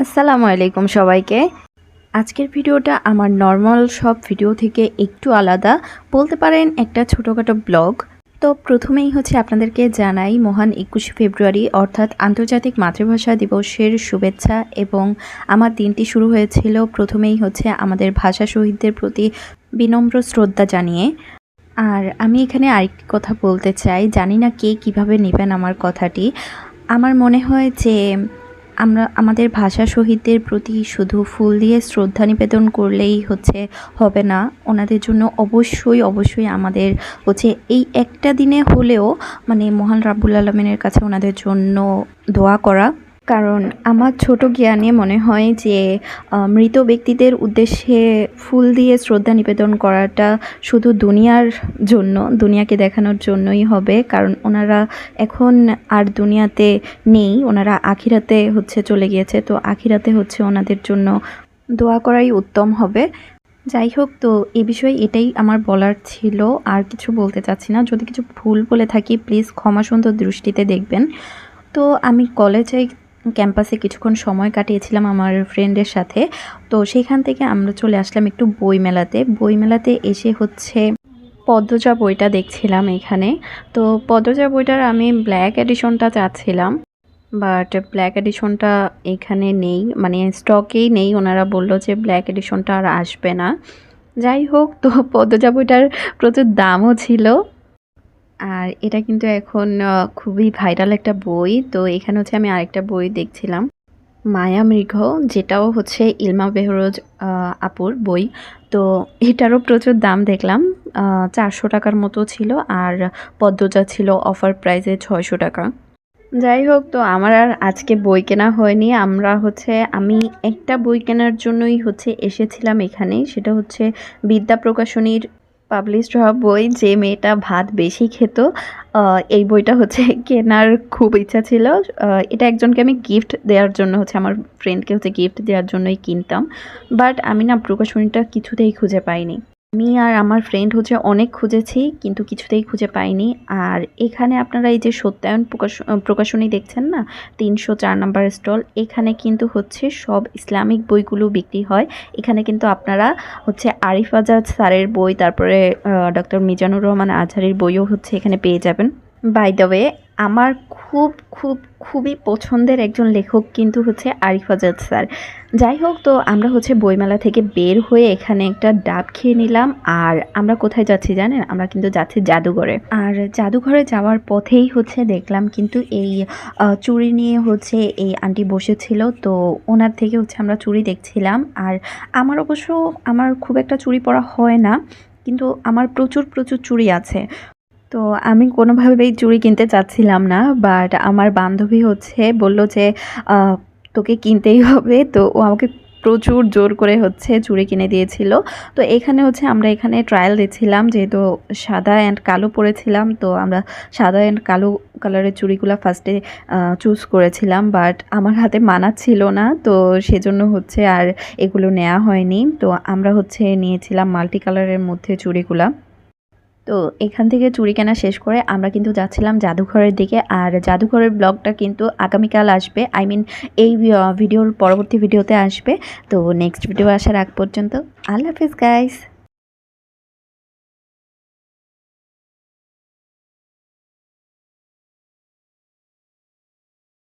আসসালামু আলাইকুম সবাইকে। আজকের ভিডিওটা আমার নরমাল সব ভিডিও থেকে একটু আলাদা। বলতে পারেন একটা ছোটোখাটো ব্লগ। তো প্রথমেই আপনাদেরকে জানাই মহান ২১শে ফেব্রুয়ারি অর্থাৎ আন্তর্জাতিক মাতৃভাষা দিবসের শুভেচ্ছা এবং আমার দিনটি শুরু হয়েছিল প্রথমেই আমাদের ভাষা শহীদদের প্রতি বিনম্র শ্রদ্ধা জানিয়ে। আর আমি এখানে আরেকটি কথা বলতে চাই, জানি না কে কীভাবে নেবেন আমার কথাটি। আমার মনে হয় যে আমরা আমাদের ভাষা শহীদদের প্রতি শুধু ফুল দিয়ে শ্রদ্ধা নিবেদন করলেই হবে না। ওনাদের জন্য অবশ্যই আমাদের এই একটা দিনে হলেও মহান রাব্বুল আলামিনের কাছে ওনাদের জন্য দোয়া করা। কারণ আমার ছোট জ্ঞানে মনে হয় যে মৃত ব্যক্তিদের উদ্দেশ্যে ফুল দিয়ে শ্রদ্ধা নিবেদন করাটা শুধু দুনিয়াকে দেখানোর জন্যই হবে। কারণ ওনারা এখন আর দুনিয়াতে নেই, ওনারা আখিরাতে চলে গিয়েছে। তো আখিরাতে ওনাদের জন্য দোয়া করাই উত্তম হবে। যাই হোক, তো এ বিষয়ে এটাই আমার বলার ছিল, আর কিছু বলতে চাচ্ছি না। যদি কিছু ভুল বলে থাকি প্লিজ ক্ষমা সুন্দর দৃষ্টিতে দেখবেন। তো আমি কলেজে ক্যাম্পাসে কিছুক্ষণ সময় কাটিয়েছিলাম আমার ফ্রেন্ডের সাথে। তো সেখান থেকে আমরা চলে আসলাম একটু বইমেলাতে এসে পদ্মজা বইটা দেখছিলাম এখানে। তো পদ্মজা বইটার আমি ব্ল্যাক এডিশনটা চাচ্ছিলাম, বাট ব্ল্যাক এডিশনটা এখানে নেই, স্টকেই নেই। ওনারা বলল যে ব্ল্যাক এডিশনটা আর আসবে না। যাই হোক, তো পদ্মজা বইটার প্রচুর দামও ছিল। আর এটা কিন্তু এখন খুবই ভাইরাল একটা বই। তো এখানে আমি আরেকটা বই দেখছিলাম, মায়া মৃগ, যেটাও ইলমা বেহরোজ আপুর বই। তো এটারও প্রচুর দাম দেখলাম, 400 টাকার মতো ছিল। আর পদ্মজা ছিল অফার প্রাইসে 600 টাকা। যাই হোক, তো আমার আর আজকে বই কেনা হয়নি। আমি একটা বই কেনার জন্যই এসেছিলাম এখানে। সেটা বিদ্যা প্রকাশনীর পাবলিশড হওয়া বই, যে মেয়েটা ভাত বেশি খেত। এই বইটা কেনার খুব ইচ্ছা ছিল। এটা একজনকে আমি গিফট দেওয়ার জন্য আমার ফ্রেন্ডকে গিফট দেওয়ার জন্যই কিনতাম। বাট আমি না প্রকাশনীটা কিছুতেই খুঁজে পাইনি। আমি আর আমার ফ্রেন্ড অনেক খুঁজেছি, কিন্তু কিছুতেই খুঁজে পাইনি। আর এখানে আপনারা এই যে সত্যায়ন প্রকাশনী দেখছেন না, 304 নাম্বার স্টল, এখানে কিন্তু সব ইসলামিক বইগুলো বিক্রি হয়। এখানে কিন্তু আপনারা আরিফ আজাদ স্যারের বই, তারপরে ডক্টর মিজানুর রহমান আজহারির বইও এখানে পেয়ে যাবেন। বাই দ্য ওয়ে, আমার খুবই পছন্দের একজন লেখক কিন্তু আরিফ আজাদ স্যার। যাই হোক, তো আমরা বইমেলা থেকে বের হয়ে এখানে একটা ডাব খেয়ে নিলাম। আর আমরা কোথায় যাচ্ছি জানেন? আমরা কিন্তু যাচ্ছি জাদুঘরে। আর জাদুঘরে যাওয়ার পথেই দেখলাম কিন্তু এই চুড়ি নিয়ে এই আন্টি বসেছিল। তো ওনার থেকে আমরা চুড়ি দেখছিলাম। আর আমার খুব একটা চুড়ি পরা হয় না, কিন্তু আমার প্রচুর চুড়ি আছে। তো আমি কোনোভাবেই চুড়ি কিনতে চাচ্ছিলাম না, বাট আমার বান্ধবী বলল যে তোকে কিনতেই হবে। তো ও আমাকে প্রচুর জোর করে চুড়ি কিনে দিয়েছিল। তো এখানে আমরা এখানে ট্রায়াল দিচ্ছিলাম, যেহেতু সাদা অ্যান্ড কালো পরেছিলাম। তো আমরা সাদা অ্যান্ড কালো কালারের চুড়িগুলো ফার্স্টে চুজ করেছিলাম, বাট আমার হাতে মানাচ্ছিল না। তো সেজন্য আর এগুলো নেওয়া হয়নি। তো আমরা নিয়েছিলাম মাল্টি কালারের মধ্যে চুড়িগুলা। তো এখান থেকে চুড়ি কেনা শেষ করে আমরা কিন্তু যাচ্ছিলাম জাদুঘরের দিকে। আর জাদুঘরের ব্লগটা কিন্তু আগামীকাল আসবে, এই ভিডিওর পরবর্তী ভিডিওতে আসবে। তো নেক্সট ভিডিও আসার আগ পর্যন্ত আল্লাহ হাফিজ গাইস।